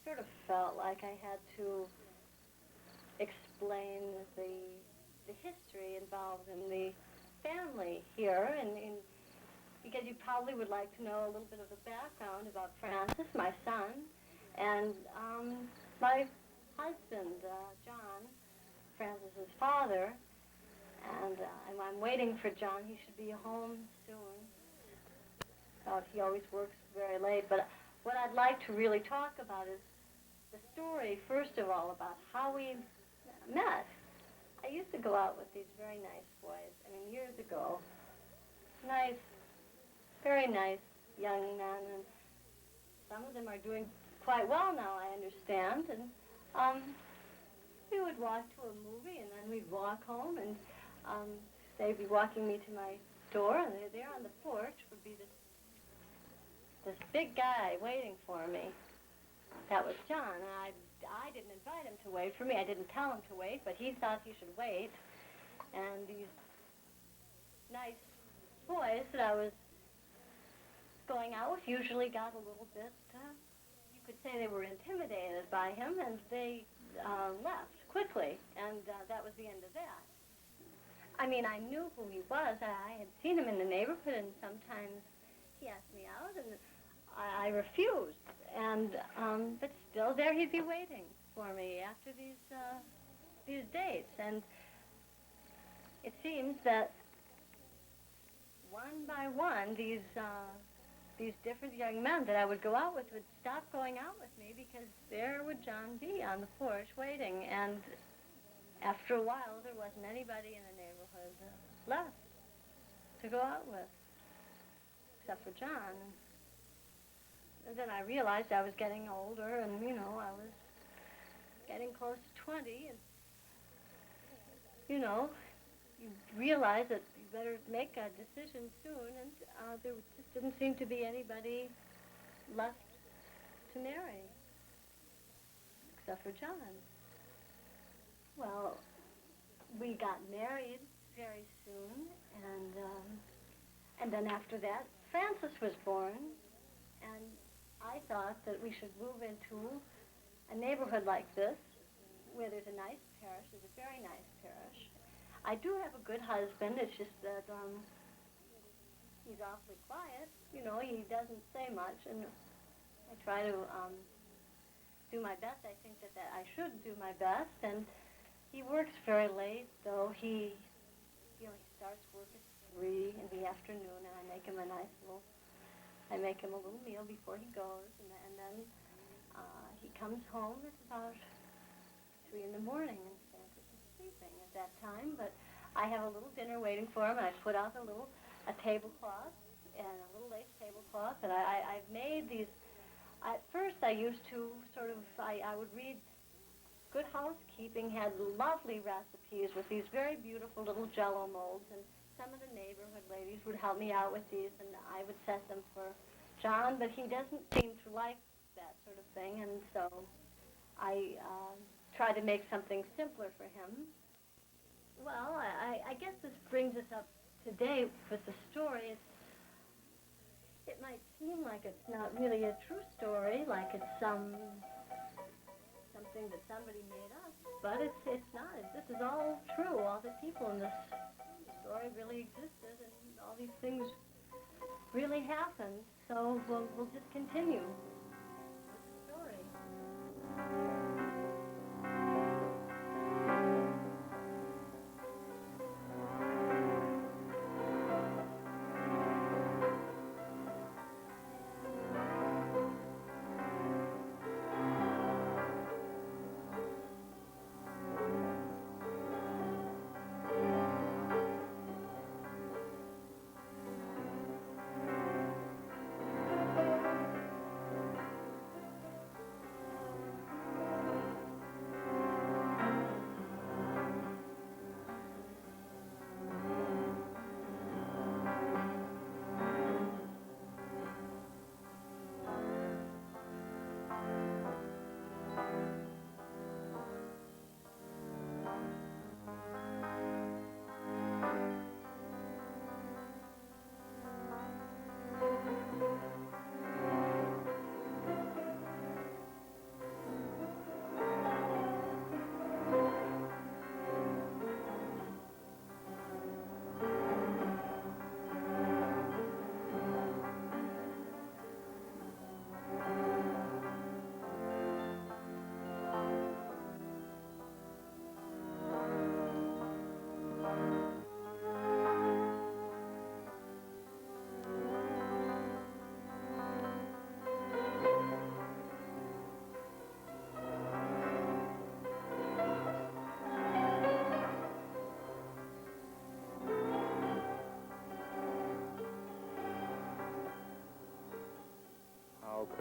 sort of felt like I had to explain the history involved in the family here, and because you probably would like to know a little bit of the background about Francis, my son, and my husband, John, Francis's father, and I'm waiting for John. He should be home soon. He always works very late, but what I'd like to really talk about is the story, first of all, about how we met. I used to go out with these very nice boys, years ago. Nice, very nice young men, and some of them are doing quite well now, I understand, and we would walk to a movie, and then we'd walk home, and they'd be walking me to my door, and there on the porch would be this big guy waiting for me. That was John, and I didn't invite him to wait for me. I didn't tell him to wait, but he thought he should wait. And these nice boys that I was going out with usually got a little bit, you could say they were intimidated by him, and they left quickly, and that was the end of that. I knew who he was. I had seen him in the neighborhood, and sometimes he asked me out, and I refused. And but still, there he'd be waiting for me after these dates. And it seems that one by one, these different young men that I would go out with would stop going out with me because there would John be on the porch waiting. And after a while, there wasn't anybody in the neighborhood left to go out with, except for John. And then I realized I was getting older, and, I was getting close to 20, and, you realize that you better make a decision soon, and there just didn't seem to be anybody left to marry, except for John. Well, we got married very soon, and then after that, Francis was born, and I thought that we should move into a neighborhood like this, where there's a nice parish. There's a very nice parish. I do have a good husband. It's just that he's awfully quiet. He doesn't say much, and I try to do my best. I think that I should do my best, and he works very late, though. He starts work at 3 in the afternoon, and I make him a little meal before he goes, and then he comes home at about 3 in the morning, and Francis is sleeping at that time, but I have a little dinner waiting for him, and I put out a tablecloth, and a little lace tablecloth, and I've made these. At first, I used to I would read Good Housekeeping, had lovely recipes with these very beautiful little Jell-O molds, and some of the neighborhood ladies would help me out with these, and I would set them for John, but he doesn't seem to like that sort of thing, and so I try to make something simpler for him. Well, I guess this brings us up today with the story. It might seem like it's not really a true story, like it's something that somebody made up, but it's not. This is all true. All the people in this story really existed, and all these things really happened. So we'll just continue with the story.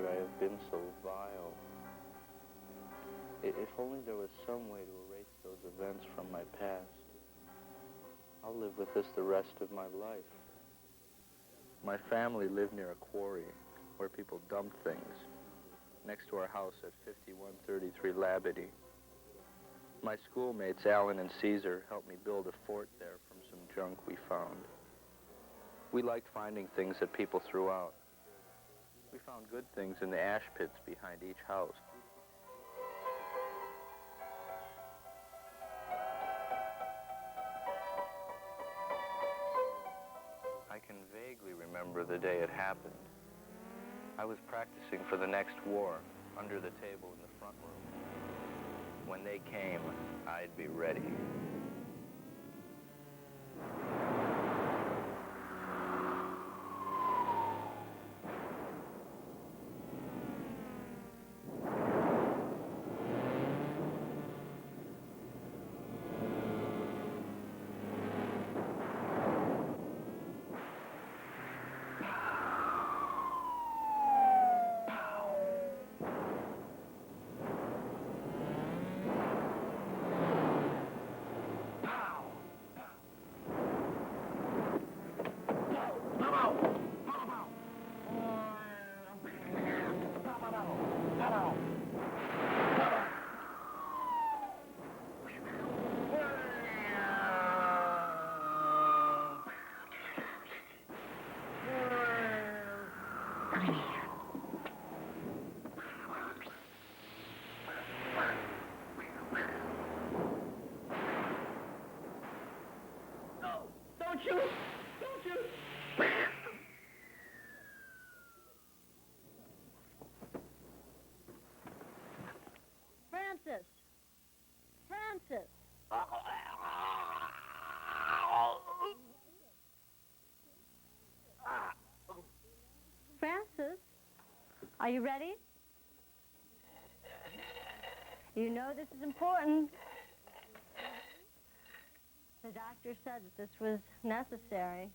could I have been so vile? If only there was some way to erase those events from my past. I'll live with this the rest of my life. My family lived near a quarry where people dumped things, next to our house at 5133 Labadie. My schoolmates, Alan and Caesar, helped me build a fort there from some junk we found. We liked finding things that people threw out. We found good things in the ash pits behind each house. I can vaguely remember the day it happened. I was practicing for the next war under the table in the front room. When they came, I'd be ready. Francis! Francis, are you ready? You know this is important. The doctor said that this was necessary.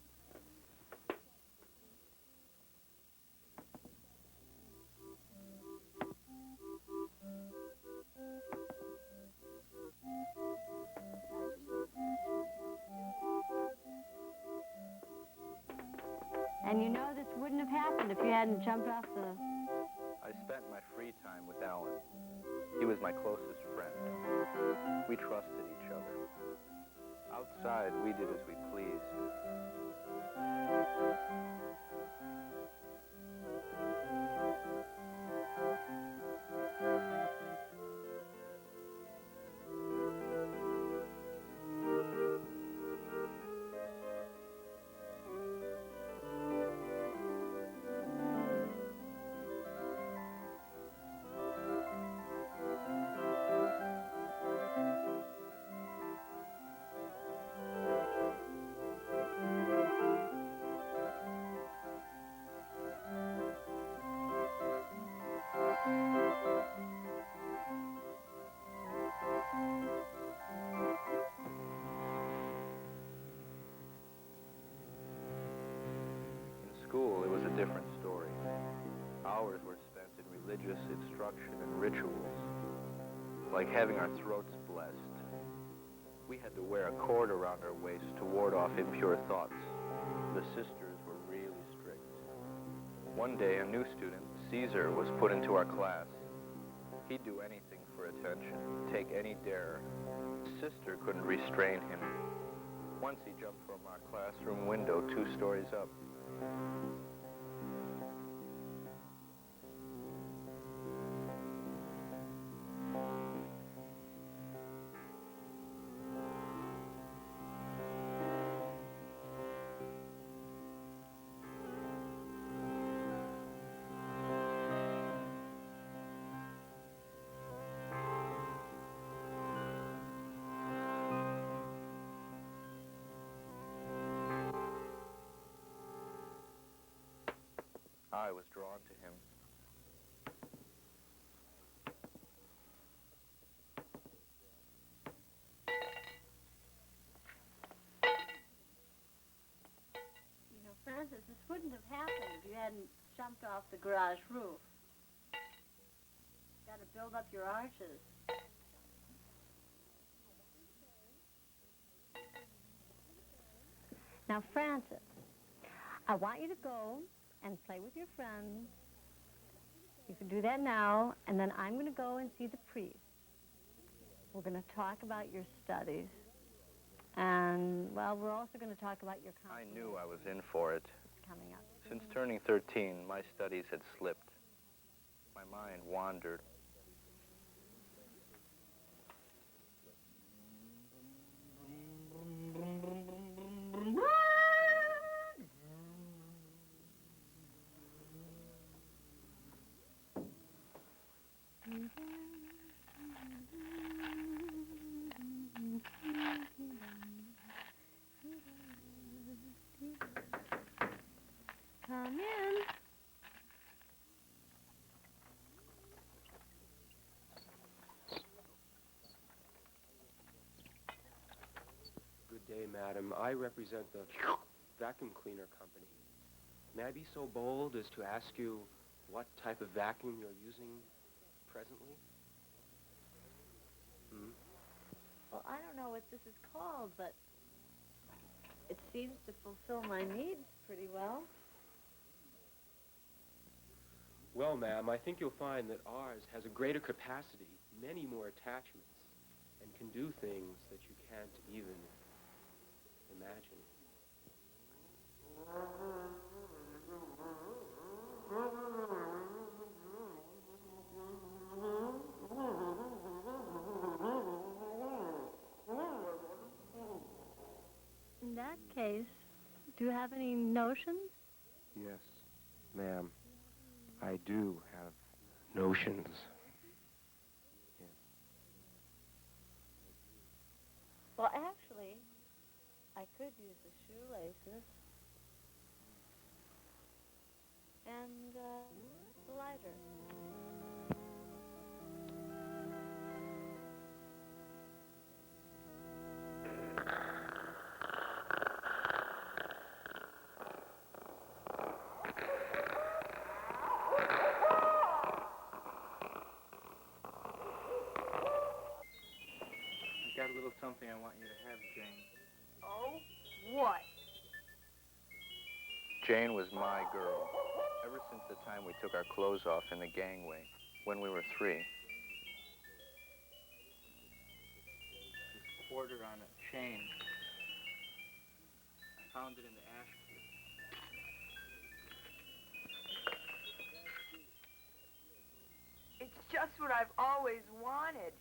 And you know this wouldn't have happened if you hadn't jumped off the... I spent my free time with Alan. He was my closest friend. We trusted each other. Outside, we did as we pleased. School, it was a different story. Hours were spent in religious instruction and rituals, like having our throats blessed. We had to wear a cord around our waist to ward off impure thoughts. The sisters were really strict. One day, a new student, Caesar, was put into our class. He'd do anything for attention, take any dare. Sister couldn't restrain him. Once he jumped from our classroom window 2 stories up. I was drawn to him. You know, Francis, this wouldn't have happened if you hadn't jumped off the garage roof. to build up your arches. Now, Francis, I want you to go and play with your friends. You can do that now, and then I'm going to go and see the priest. We're going to talk about your studies. And, well, we're also going to talk about your confirmation. I knew I was in for it. It's coming up. Since turning 13, my studies had slipped. My mind wandered. Come in. Good day, madam. I represent the vacuum cleaner company. May I be so bold as to ask you what type of vacuum you're using presently? Well, I don't know what this is called, but it seems to fulfill my needs pretty well. Well, ma'am, I think you'll find that ours has a greater capacity, many more attachments, and can do things that you can't even imagine. In that case, do you have any notions? Yes, ma'am, I do have notions. Yes. Well, actually, I could use the shoelaces and the lighter. I got a little something I want you to have, Jane. Oh, what? Jane was my girl, ever since the time we took our clothes off in the gangway, when we were 3. This quarter on a chain. I found it in the ash pit. It's just what I've always wanted.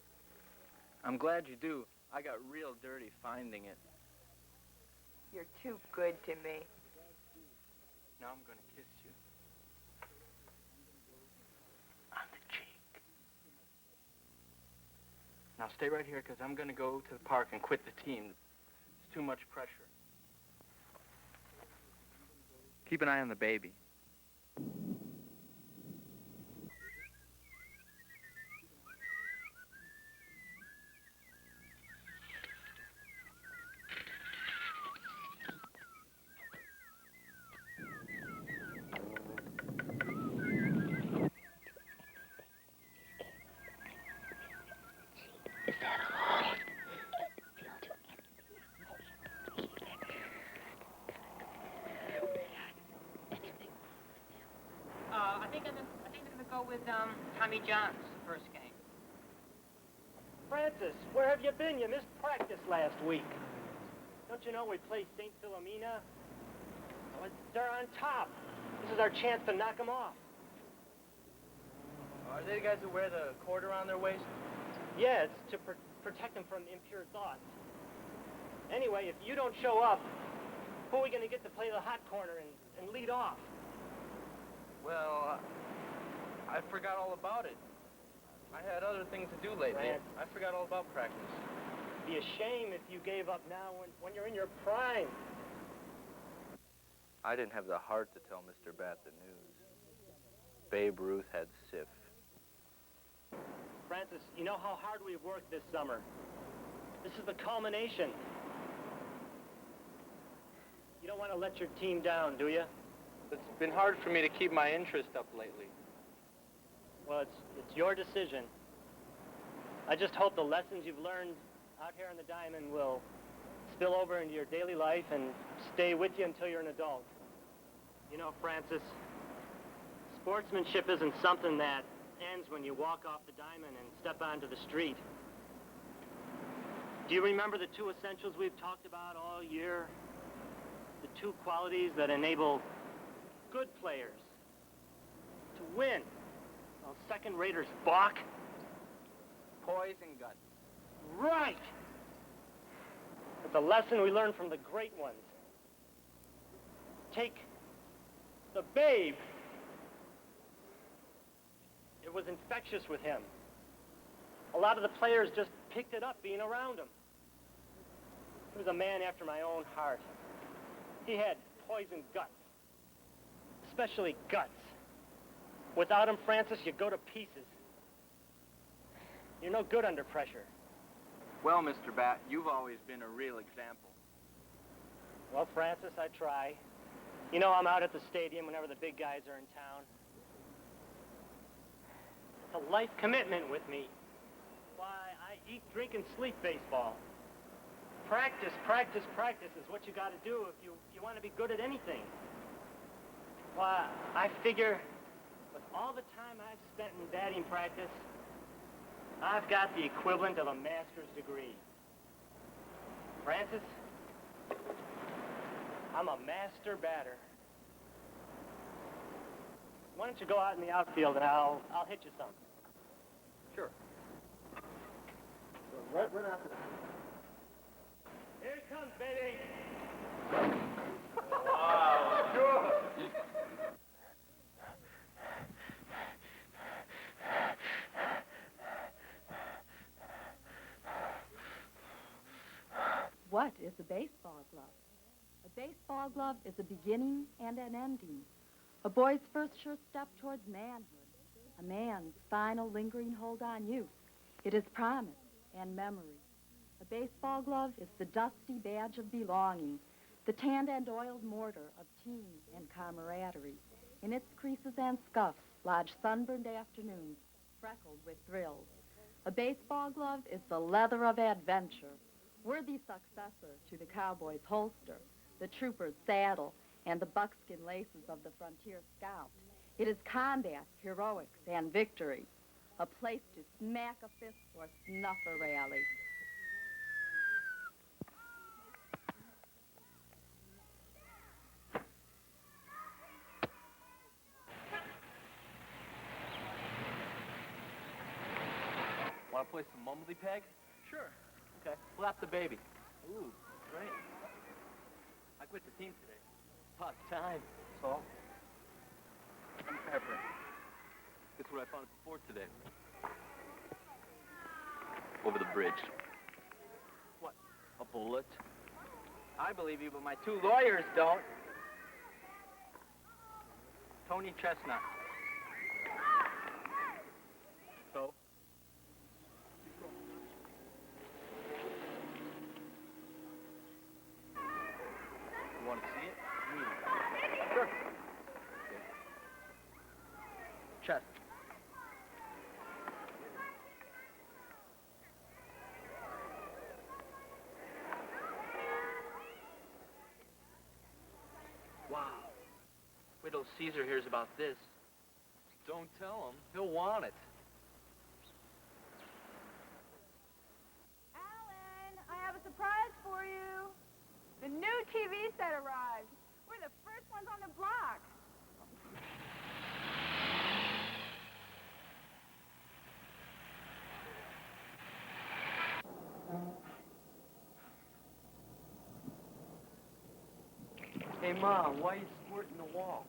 I'm glad you do. I got real dirty finding it. You're too good to me. Now I'm gonna kiss you. On the cheek. Now stay right here, because I'm gonna go to the park and quit the team. It's too much pressure. Keep an eye on the baby. I think I'm gonna go with Tommy John's first game. Francis, where have you been? You missed practice last week. Don't you know we play St. Philomena? Well, they're on top. This is our chance to knock them off. Are they the guys who wear the cord around their waist? Yeah, it's to protect them from impure thoughts. Anyway, if you don't show up, who are we going to get to play the hot corner and lead off? Well, I forgot all about it. I had other things to do lately. Francis. I forgot all about practice. It'd be a shame if you gave up now when you're in your prime. I didn't have the heart to tell Mr. Bat the news. Babe Ruth had Sif. Francis, you know how hard we've worked this summer. This is the culmination. You don't want to let your team down, do you? It's been hard for me to keep my interest up lately. Well, it's your decision. I just hope the lessons you've learned out here on the diamond will spill over into your daily life and stay with you until you're an adult. You know, Francis, sportsmanship isn't something that ends when you walk off the diamond and step onto the street. Do you remember the two essentials we've talked about all year? The two qualities that enable good players to win, while second-raters balk? Poise and guts. Right! It's a lesson we learned from the great ones. Take the Babe. It was infectious with him. A lot of the players just picked it up being around him. He was a man after my own heart. He had poison guts. Especially guts. Without him, Francis, you go to pieces. You're no good under pressure. Well, Mr. Bat, you've always been a real example. Well, Francis, I try. You know, I'm out at the stadium whenever the big guys are in town. It's a life commitment with me. Why, I eat, drink, and sleep baseball. Practice, practice, practice is what you got to do if you want to be good at anything. Why, I figure with all the time I've spent in batting practice, I've got the equivalent of a master's degree. Francis, I'm a master batter. Why don't you go out in the outfield and I'll hit you some. Sure. So run out to the... Here it comes, baby. Wow, sure. What is a baseball glove? A baseball glove is a beginning and an ending. A boy's first sure step towards manhood. A man's final lingering hold on youth. It is promise and memory. A baseball glove is the dusty badge of belonging, the tanned and oiled mortar of team and camaraderie. In its creases and scuffs lodge sunburned afternoons, freckled with thrills. A baseball glove is the leather of adventure, worthy successor to the cowboy's holster, the trooper's saddle, and the buckskin laces of the frontier scout. It is combat, heroics, and victory, a place to smack a fist or snuff a rally. Want to play some mumbledy peg? Sure. Okay. Well, that's the baby. Ooh, great. I quit the team today. About time. That's all. Pepper. Guess what I found at the fort today? Over the bridge. What? A bullet. I believe you, but my two lawyers don't. Tony Chestnut. So? You want to see it? Sure. Okay. Chest. Wow. Wait till Caesar hears about this. Don't tell him. He'll want it. Alan, I have a surprise for you. The new TV set arrived. We're the first ones on the block. Hey, Mom, why are you squirting the wall?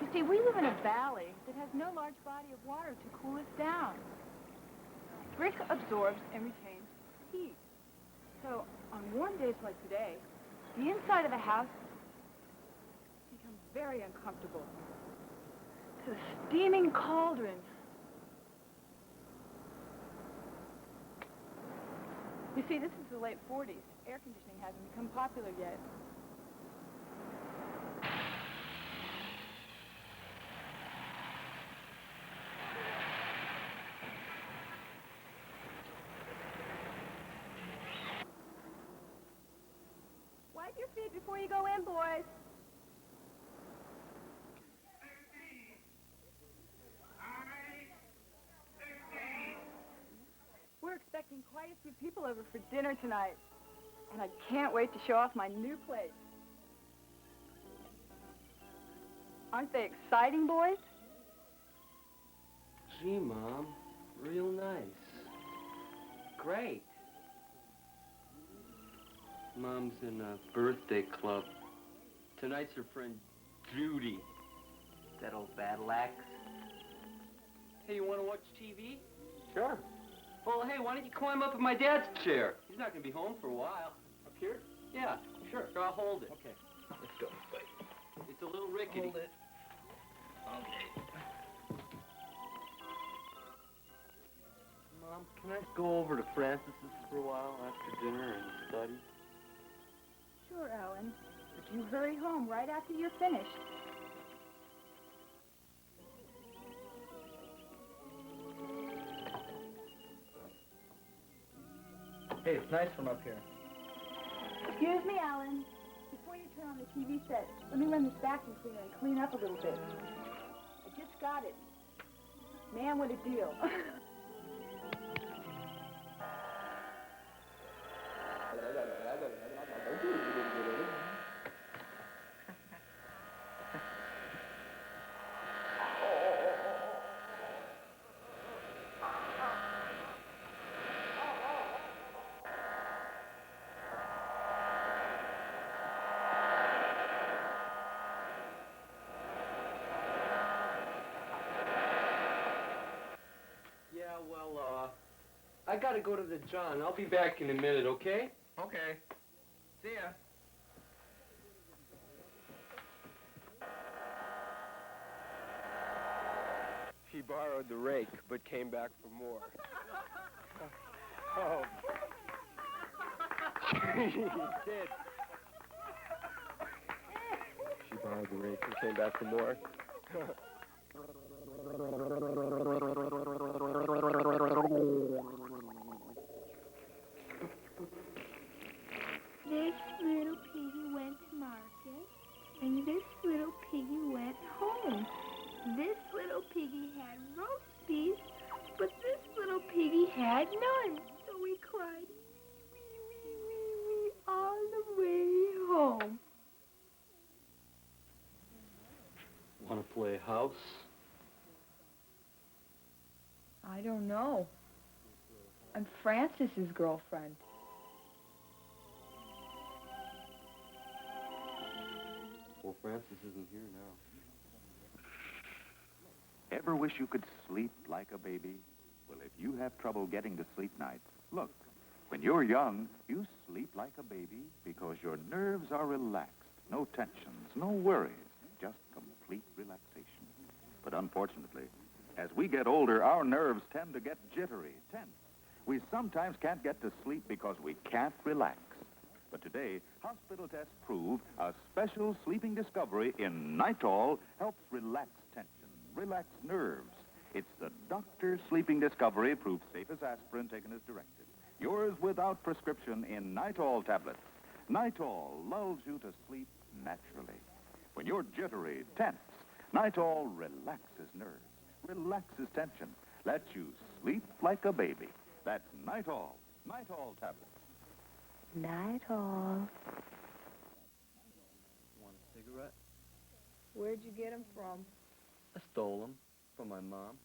You see, we live in a valley that has no large body of water to cool us down. Brick absorbs and retains heat. So, on warm days like today, the inside of the house becomes very uncomfortable. The steaming cauldron You see, this is the late 40s. Air conditioning hasn't become popular yet. Wipe your feet before you go in, boys. We're expecting quite a few people over for dinner tonight, and I can't wait to show off my new place. Aren't they exciting, boys? Gee, Mom, real nice. Great. Mom's in a birthday club. Tonight's her friend Judy. That old battle axe. Hey, you want to watch TV? Sure. Well, hey, why don't you climb up in my dad's chair? He's not going to be home for a while. Up here? Yeah, sure. I'll hold it. Okay. Let's go. It's a little rickety. Hold it. Okay. Mom, can I go over to Francis's for a while after dinner and study? Sure, Ellen. But you hurry home right after you're finished. Hey, it's nice from up here. Excuse me, Alan. Before you turn on the TV set, let me run this vacuum cleaner and clean up a little bit. I just got it. Man, what a deal. I gotta go to the John. I'll be back in a minute, okay? Okay. See ya. She borrowed the rake, but came back for more. Oh. She did. She borrowed the rake and came back for more. This little piggy went to market, and this little piggy went home. This little piggy had roast beef, but this little piggy had none. So we cried, wee, all the way home. Want to play house? I don't know. I'm Francis's girlfriend. Well, Francis isn't here now. Ever wish you could sleep like a baby? Well, if you have trouble getting to sleep nights, look. When you're young, you sleep like a baby because your nerves are relaxed. No tensions, no worries, just complete relaxation. But unfortunately, as we get older, our nerves tend to get jittery, tense. We sometimes can't get to sleep because we can't relax. But today, hospital tests prove a special sleeping discovery in Nitol helps relax tension, relax nerves. It's the doctor's sleeping discovery, proved safe as aspirin taken as directed. Yours without prescription in Nitol tablets. Nitol lulls you to sleep naturally. When you're jittery, tense, Nitol relaxes nerves, relaxes tension, lets you sleep like a baby. That's Nitol. Nitol tablets. Nitol. Want a cigarette? Where'd you get him from? I stole them from my mom.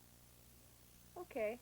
Okay.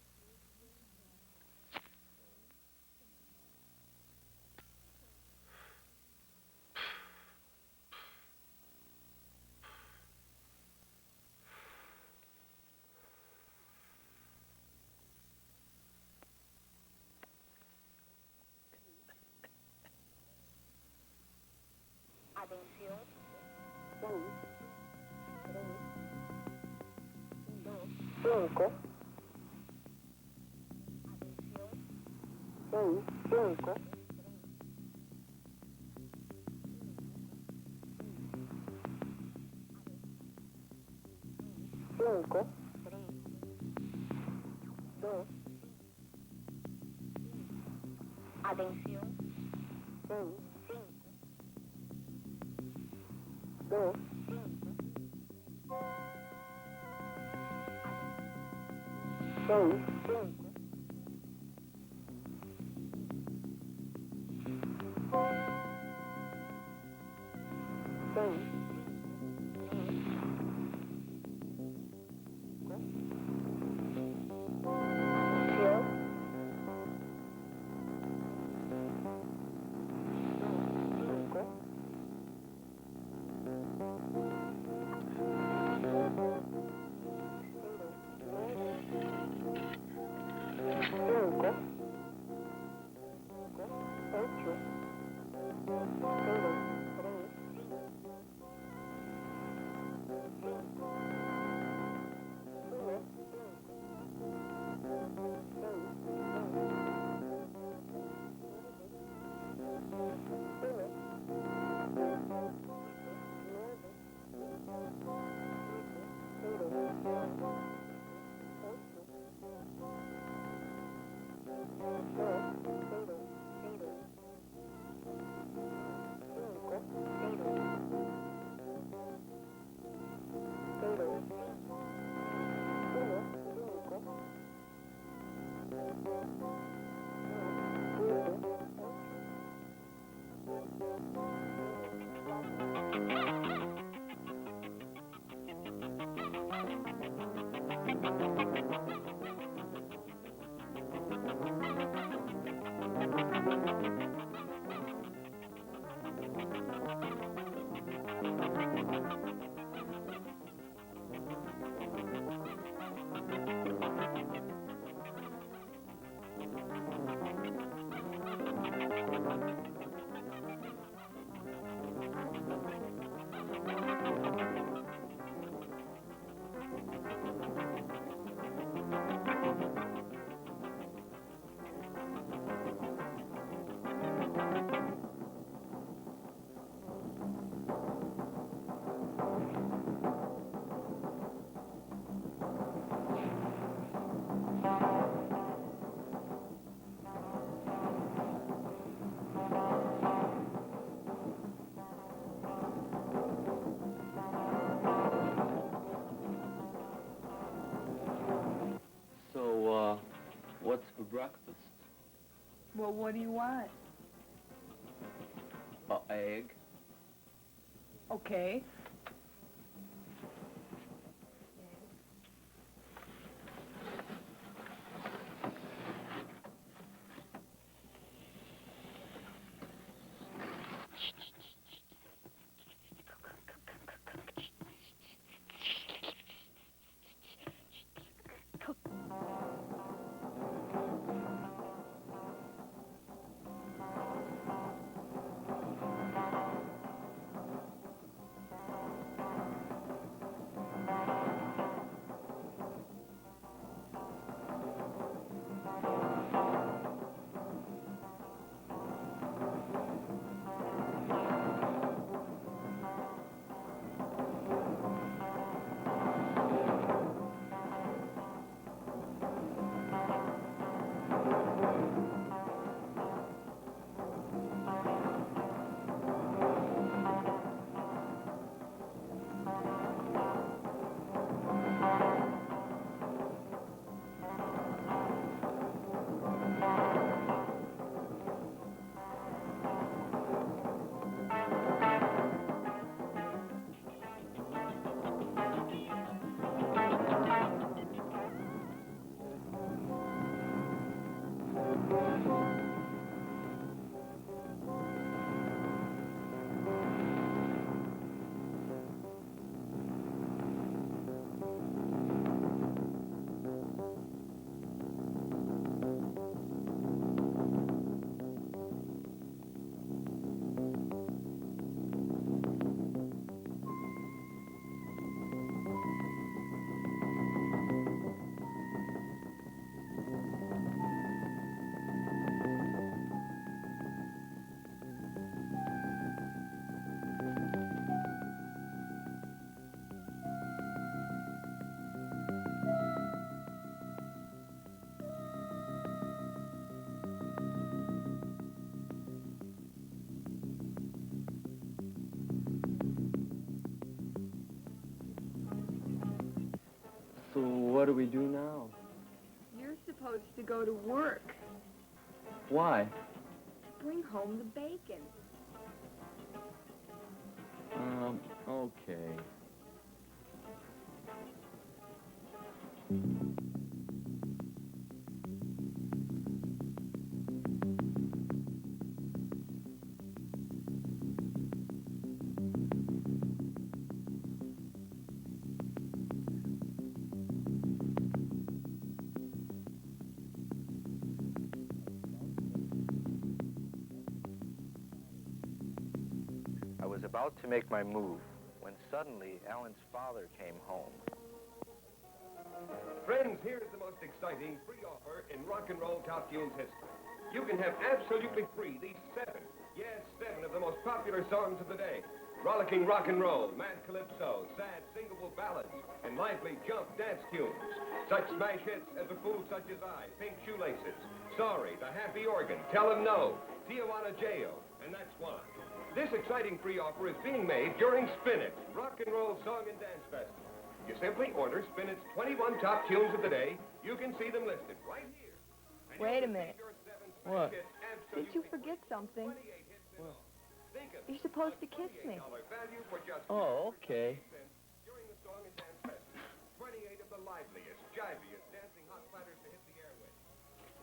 Atención. 2, 6, What's for breakfast? Well, what do you want? Egg. Okay. we do now? You're supposed to go to work. Why? Bring home the bacon. Okay. I was about to make my move when suddenly Alan's father came home. Friends, here's the most exciting free offer in rock and roll Top Tunes history. You can have absolutely free these 7 of the most popular songs of the day. Rollicking rock and roll, mad calypso, sad singable ballads, and lively jump dance tunes. Such smash hits as A Fool Such as I, Pink Shoelaces, Sorry, The Happy Organ, Tell 'Em No, Tijuana Jail, and That's Why. This exciting free offer is being made during Spinach, Rock and Roll Song and Dance Festival. You simply order Spinach's 21 top tunes of the day. You can see them listed right here. And Wait a minute. What? Did you forget something? You're supposed to kiss me. Oh, okay. During the Song and Dance Festival, 28 of the liveliest, jiviest, dancing hot platters to hit the airwaves.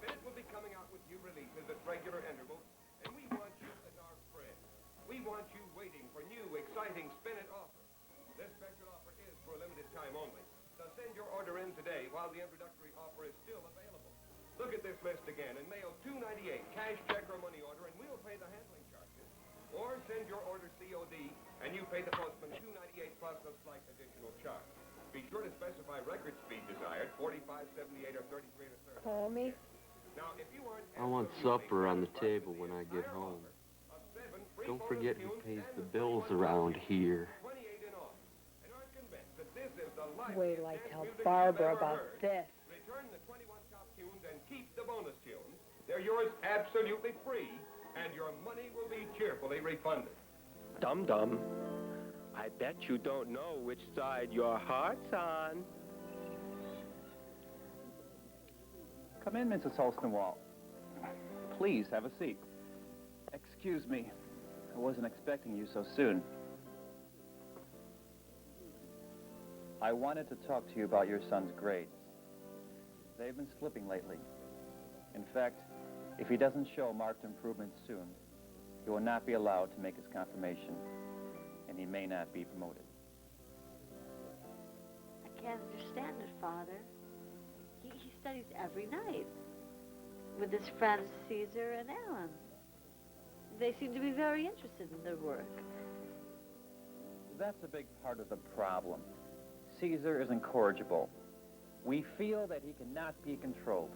Spinach will be coming out with new releases at regular intervals, and we want you as our friend. We want you waiting for new, exciting Spinach offers. This special offer is for a limited time only, so send your order in today while the introductory offer is still available. Look at this list again and mail $2.98, cash, check, or money order, and we'll pay the handling charges. Or send your order COD, and you pay the postman $2.98 plus a slight additional charge. Be sure to specify record speed desired, 45, 78, or 33 and a third. Call me. Now, if you want I want supper on the table when I get home. Don't forget who pays the bills around here. Wait till I tell Barbara about this. Return the 21 top tunes and keep the bonus tunes. They're yours absolutely free, and your money will be cheerfully refunded. Dum-dum, I bet you don't know which side your heart's on. Come in, Mrs. Holstenwall. Please, have a seat. Excuse me. I wasn't expecting you so soon. I wanted to talk to you about your son's grades. They've been slipping lately. In fact, if he doesn't show marked improvement soon, he will not be allowed to make his confirmation, and he may not be promoted. I can't understand it, Father. He studies every night with his friends Caesar and Alan. They seem to be very interested in their work. That's a big part of the problem. Caesar is incorrigible. We feel that he cannot be controlled.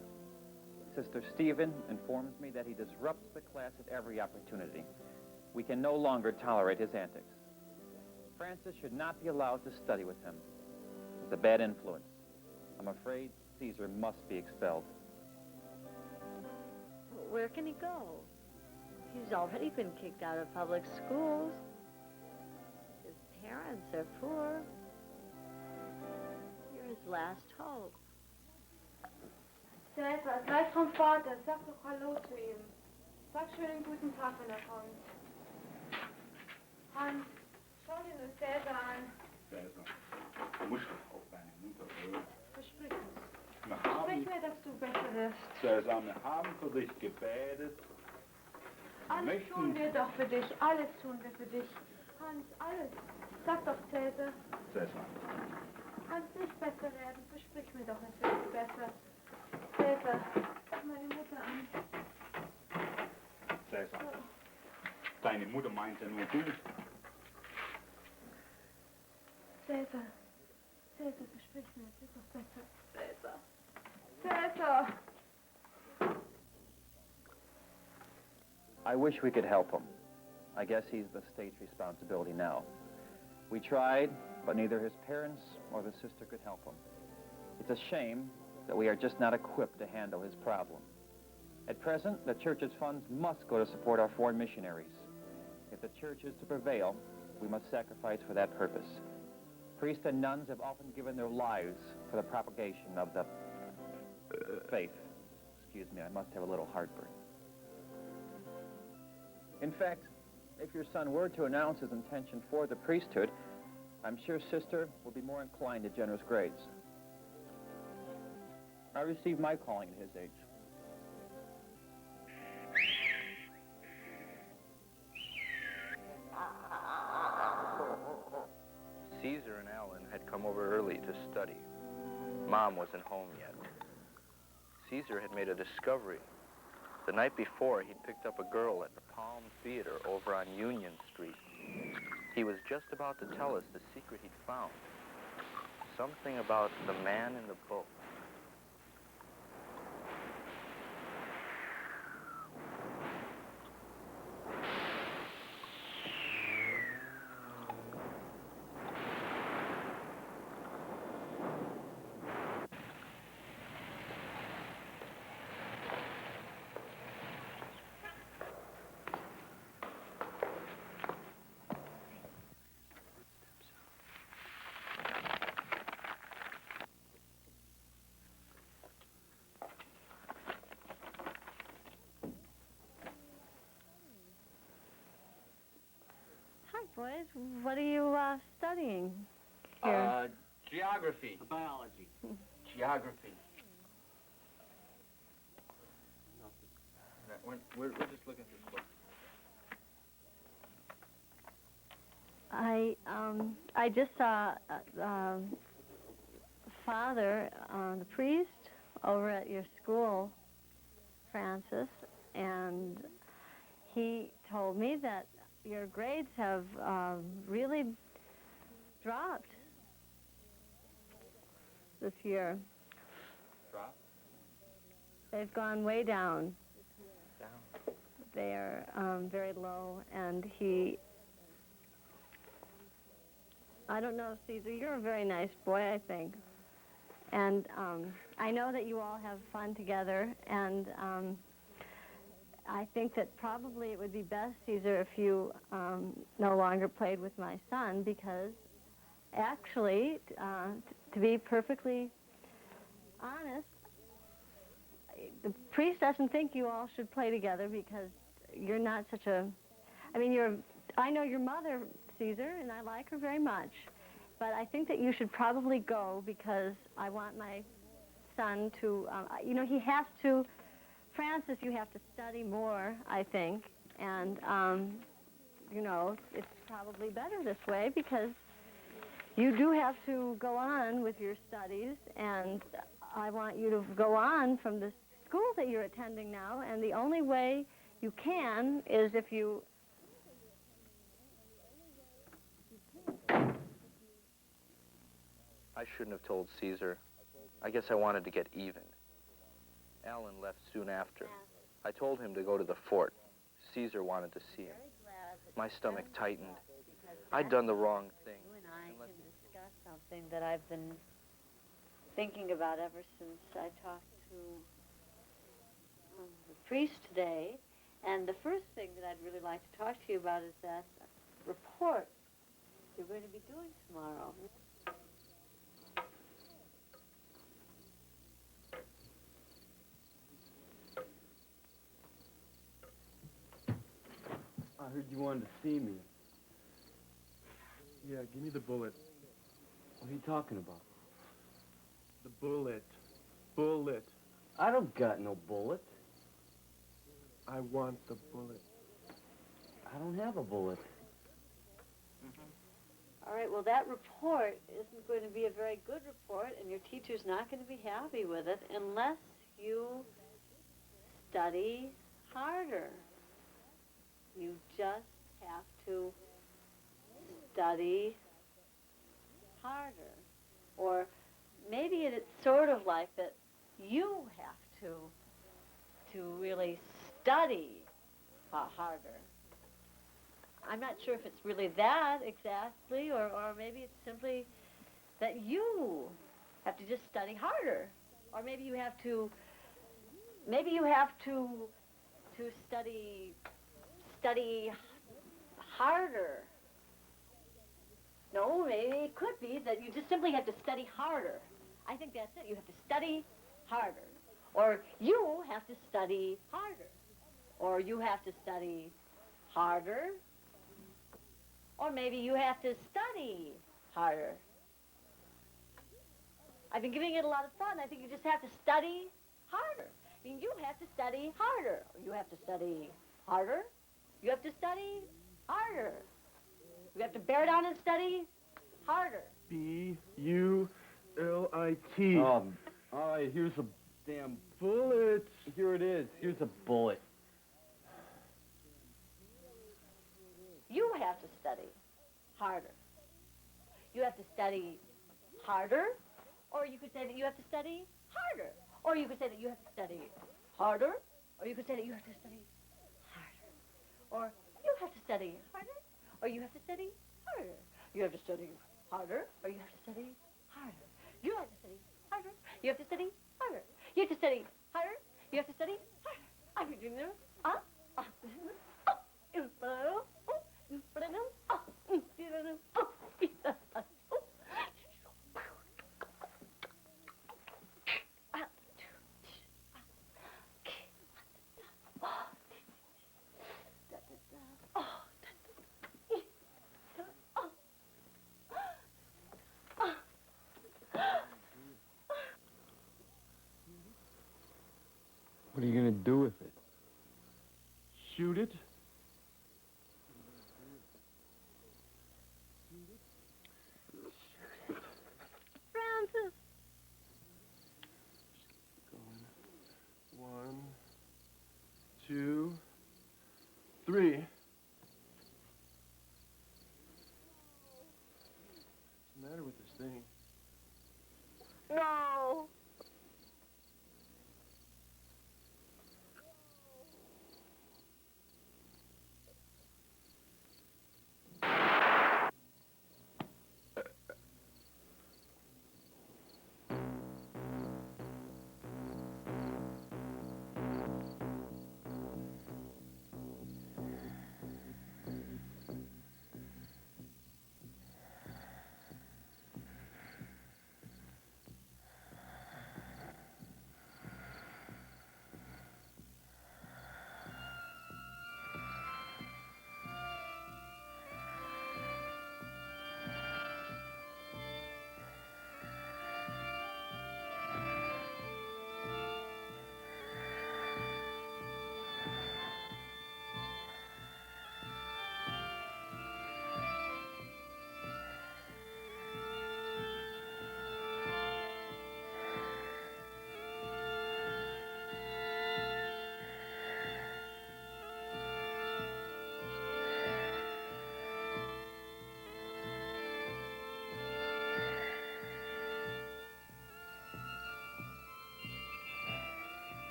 Sister Stephen informs me that he disrupts the class at every opportunity. We can no longer tolerate his antics. Francis should not be allowed to study with him. He's a bad influence. I'm afraid Caesar must be expelled. Where can he go? He's already been kicked out of public schools. His parents are poor. You're his last hope. Cäsar, gleich vom Vater. Sag doch Hallo zu ihm. Sag schönen guten Tag, wenn er kommt. Hans, schau dir nur Cäsar an. Cäsar, du musst doch auf deine Mutter hören. Versprich es. Versprich mir, dass du besser wirst. Cäsar, wir haben für dich gebetet. Alles tun wir doch für dich. Alles tun wir für dich. Hans, alles. Sag doch, Cäsar. Cäsar. Kannst nicht besser werden. Versprich mir doch, es wird besser. Cäsar, schau meine Mutter an. Cäsar, deine Mutter meint ja nur gut. Cäsar, Cäsar, versprich mir, es wird doch besser. Cäsar. Cäsar. I wish we could help him. I guess he's the state's responsibility now. We tried, but neither his parents or the sister could help him. It's a shame that we are just not equipped to handle his problem. At present, the church's funds must go to support our foreign missionaries. If the church is to prevail, we must sacrifice for that purpose. Priests and nuns have often given their lives for for the propagation of the faith. Excuse me, I must have a little heartburn. In fact, if your son were to announce his intention for the priesthood, I'm sure Sister will be more inclined to generous grades. I received my calling at his age. Caesar and Alan had come over early to study. Mom wasn't home yet. Caesar had made a discovery. The night before, he'd picked up a girl at the Palm Theater over on Union Street. He was just about to tell us the secret he'd found. Something about the man in the book. Boys, what are you studying here? Geography. Biology. Geography. We're just looking at this book. I just saw Father, the priest, over at your school, Francis, and he told me that your grades have really dropped this year. Dropped? They've gone way down. Down? They're very low, and I don't know, Caesar, you're a very nice boy, I think. And I know that you all have fun together, and I think that probably it would be best, Caesar, if you no longer played with my son, because actually, to be perfectly honest, the priest doesn't think you all should play together because you're not such a... I mean, I know your mother, Caesar, and I like her very much, but I think that you should probably go because I want my son to... he has to... Francis, you have to study more, I think, and, it's probably better this way because you do have to go on with your studies, and I want you to go on from the school that you're attending now, and the only way you can is if you... I shouldn't have told Caesar. I guess I wanted to get even. Alan left soon after. I told him to go to the fort. Caesar wanted to see him. My stomach tightened. I'd done the wrong thing. You and I can discuss something that I've been thinking about ever since I talked to the priest today. And the first thing that I'd really like to talk to you about is that report you're going to be doing tomorrow. I heard you wanted to see me. Yeah, give me the bullet. What are you talking about? The bullet. Bullet. I don't got no bullet. I want the bullet. I don't have a bullet. All right, well, that report isn't going to be a very good report, and your teacher's not going to be happy with it unless you study harder. You just have to study harder. Or maybe it's sort of like that you have to really study harder. I'm not sure if it's really that exactly, or maybe it's simply that you have to just study harder. Or maybe you have to study harder. No, maybe it could be that you just simply have to study harder. I think that's it. You have to study harder. Or you have to study harder. Or you have to study harder. Or maybe you have to study harder. I've been giving it a lot of thought, and I think you just have to study harder. I mean, you have to study harder. You have to study harder. You have to study harder. You have to bear down and study harder. B-U-L-I-T. All right, here's a damn bullet. Here it is. Here's a bullet. You have to study harder. You have to study harder, or you could say that you have to study harder. Or you could say that you have to study harder, or you could say that you have to study harder. Or you have to study harder, or you have to study harder. You have to study harder, or you have to study harder. You have to study harder. You have to study harder. You have to study harder. You have to study harder. I'm doing this. What are you gonna do with it? Shoot it. Francis. Going. 1, 2, 3. What's the matter with this thing? No.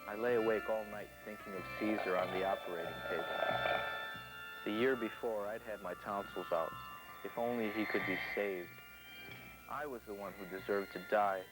I lay awake all night thinking of Caesar on the operating table. The year before, I'd had my tonsils out. If only he could be saved. I was the one who deserved to die.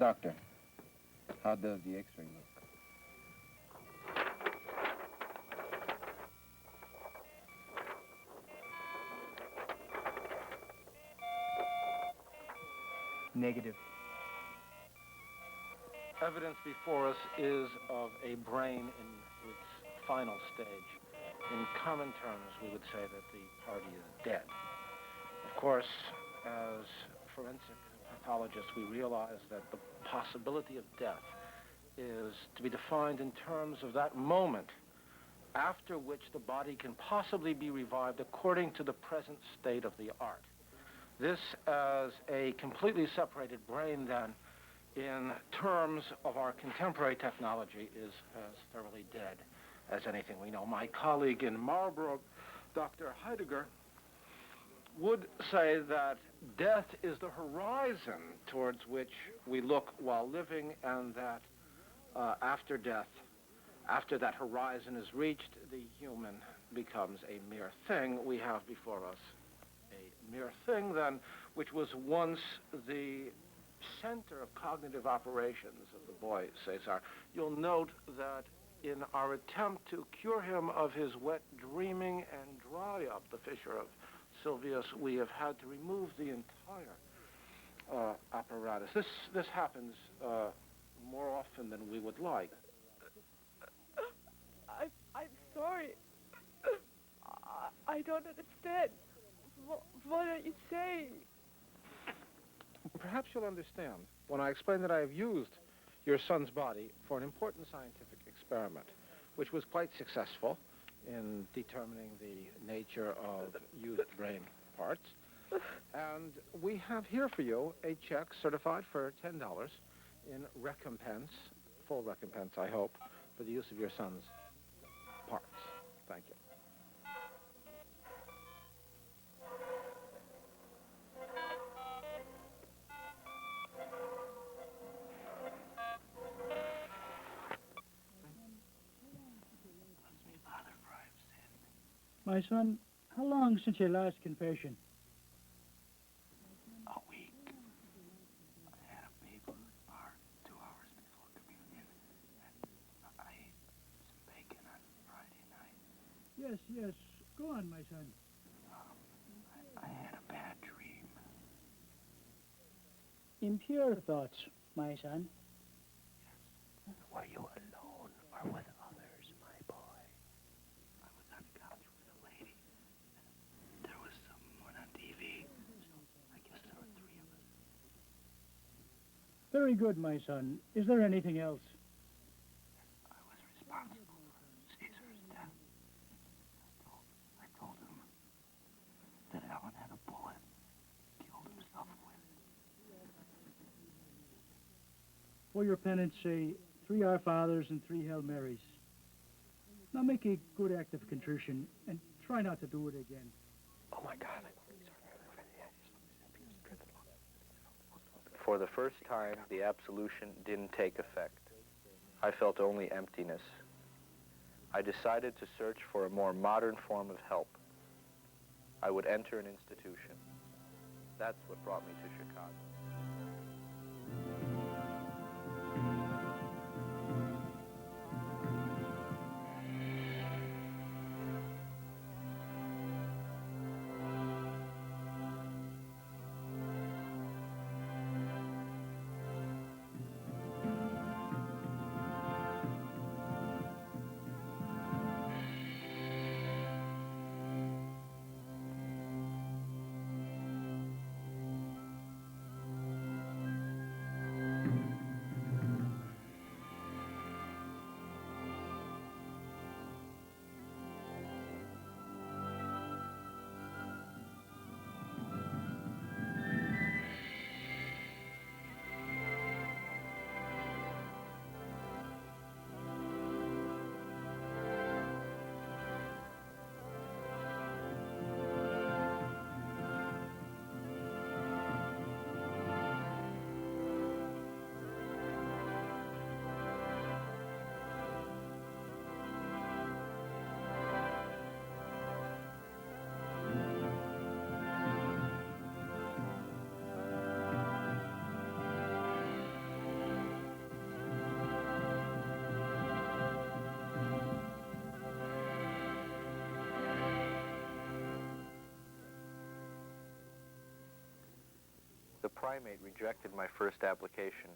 Doctor, how does the X-ray look? Negative. Evidence before us is of a brain in its final stage. In common terms, we would say that the party is dead. Of course, as forensic pathologists, we realize that the possibility of death is to be defined in terms of that moment after which the body can possibly be revived according to the present state of the art. This as a completely separated brain, then, in terms of our contemporary technology, is as thoroughly dead as anything we know. My colleague in Marburg, Dr. Heidegger, would say that death is the horizon towards which we look while living, and that after death, after that horizon is reached, the human becomes a mere thing. We have before us a mere thing, then, which was once the center of cognitive operations of the boy Cesar. You'll note that in our attempt to cure him of his wet dreaming and dry up the fissure of Sylvius, we have had to remove the entire apparatus. This happens more often than we would like. I'm sorry. I don't understand. What are you saying? Perhaps you'll understand when I explain that I have used your son's body for an important scientific experiment, which was quite successful in determining the nature of used brain parts. And we have here for you a check certified for $10 in recompense, full recompense, I hope, for the use of your son's parts. Thank you. My son, how long since your last confession? A week. I had a bagel at the bar 2 hours before communion, and I ate some bacon on Friday night. Yes. Go on, my son. I had a bad dream. Impure thoughts, my son. Were you alone or with others, my boy? I was on the couch with a lady. There was someone on TV, so I guess there were 3 of us. Very good, my son. Is there anything else? I was responsible for Caesar's death. I told him that Alan had a bullet he killed himself with. For your penance, say 3 Our Fathers and 3 Hail Marys. Now make a good act of contrition and try not to do it again. Oh my God. For the first time, the absolution didn't take effect. I felt only emptiness. I decided to search for a more modern form of help. I would enter an institution. That's what brought me to Chicago. primate rejected my first application,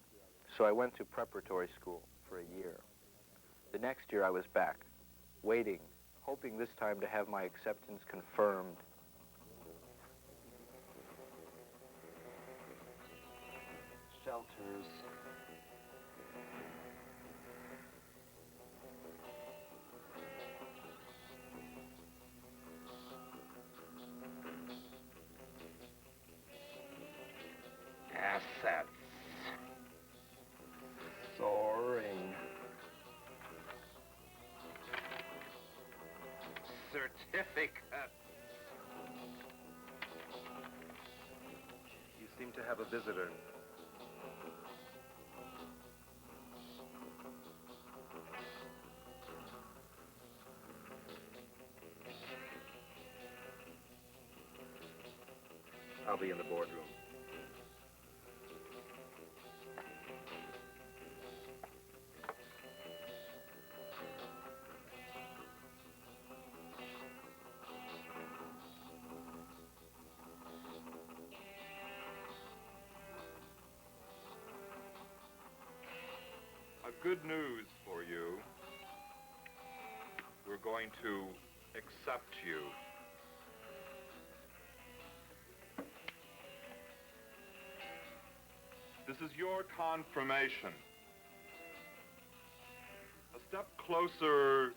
so I went to preparatory school for a year. The next year I was back, waiting, hoping this time to have my acceptance confirmed. Shelters. Assets. Soaring. Certificates. You seem to have a visitor. I'll be in the boardroom. Good news for you. We're going to accept you. This is your confirmation. A step closer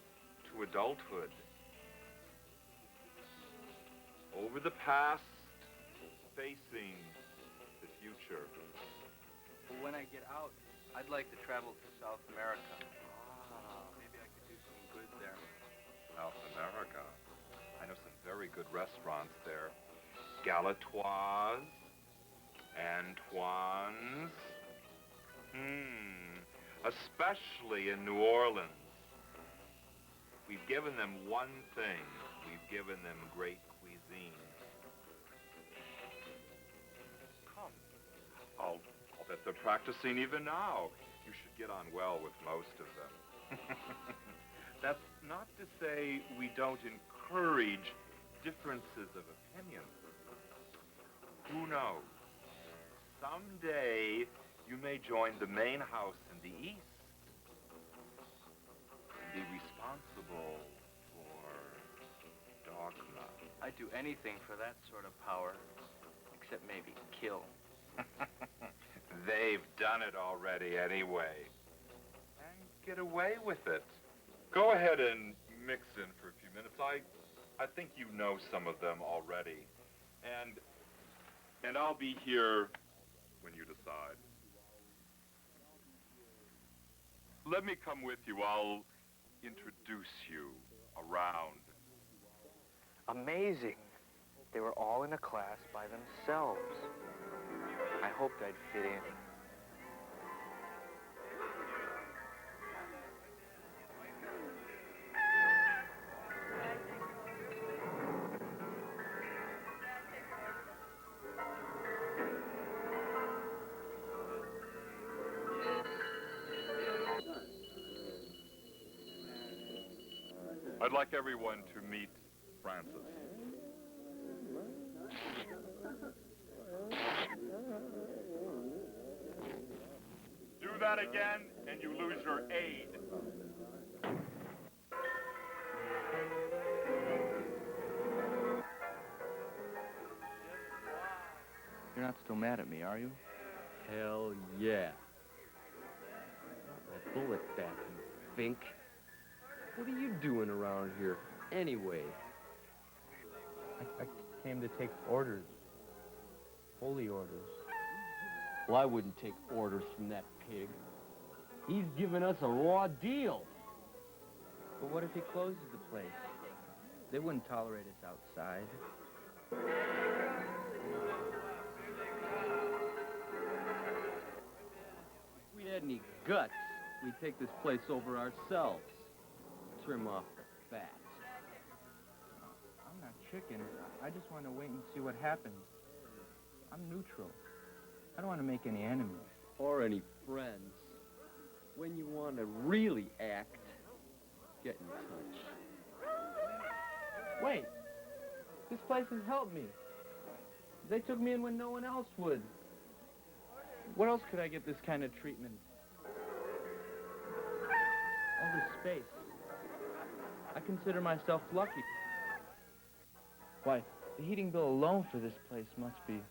to adulthood. Over the past, facing the future. When I get out, I'd like to travel to South America. Maybe I could do some good there. South America. I know some very good restaurants there. Galatoire's, Antoine's. Especially in New Orleans. We've given them one thing. We've given them great cuisine. Come. I'll bet they're practicing even now. You should get on well with most of them. That's not to say we don't encourage differences of opinion. Who knows? Someday you may join the main house in the East and be responsible for dogma. I'd do anything for that sort of power, except maybe kill. They've done it already anyway. And get away with it. Go ahead and mix in for a few minutes. I think you know some of them already. And I'll be here when you decide. Let me come with you. I'll introduce you around. Amazing. They were all in a class by themselves. I hoped I'd fit in. I'd like everyone to meet Francis. Do that again, and you lose your aid. You're not still mad at me, are you? Hell yeah. My bullet back, you fink. What are you doing around here, anyway? I came to take orders. Holy orders. Well, I wouldn't take orders from that pig. He's giving us a raw deal. But what if he closes the place? They wouldn't tolerate us outside. If we had any guts, we'd take this place over ourselves. Trim off the fat. I'm not chicken. I just want to wait and see what happens. I'm neutral. I don't want to make any enemies. Or any friends. When you want to really act, get in touch. Wait! This place has helped me. They took me in when no one else would. What else could I get this kind of treatment? All this space. I consider myself lucky. Why, the heating bill alone for this place must be...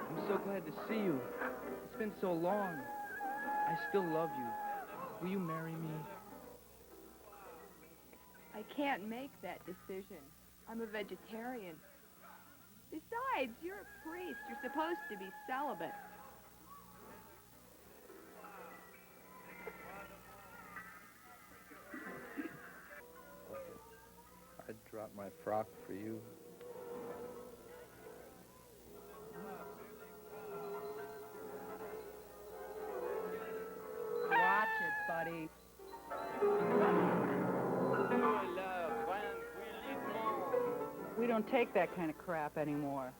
I'm so glad to see you. It's been so long. I still love you. Will you marry me? I can't make that decision. I'm a vegetarian. Besides, you're a priest. You're supposed to be celibate. I'd drop my frock for you. Watch it, buddy. We don't take that kind of crap anymore.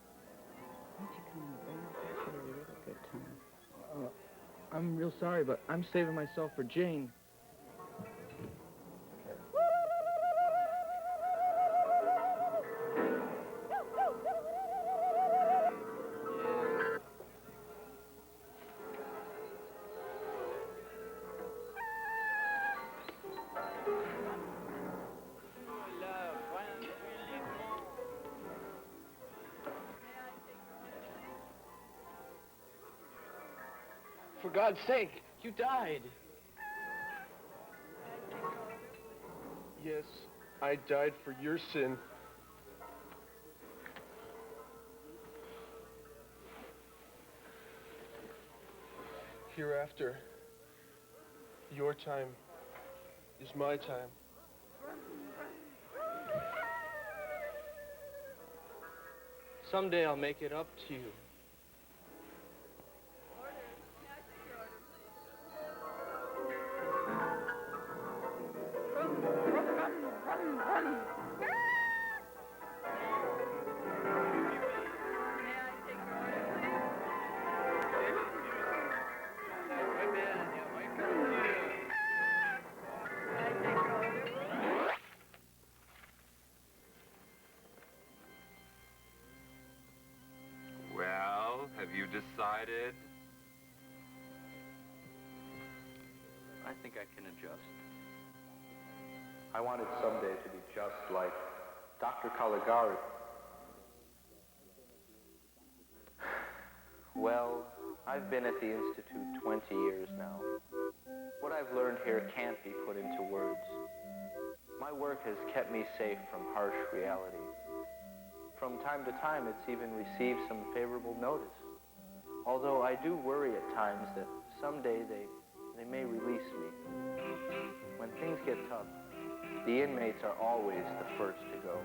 Why don't you come in the back? Have a real good time. I'm real sorry, but I'm saving myself for Jane. For God's sake, you died. Yes, I died for your sin. Hereafter, your time is my time. Someday I'll make it up to you. Well, have you decided? I think I can adjust. I wanted someday to be just like Dr. Caligari. Well, I've been at the Institute 20 years now. What I've learned here can't be put into words. My work has kept me safe from harsh reality. From time to time, it's even received some favorable notice. Although I do worry at times that someday they may release me. When things get tough, the inmates are always the first to go.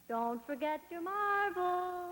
Don't forget your marbles.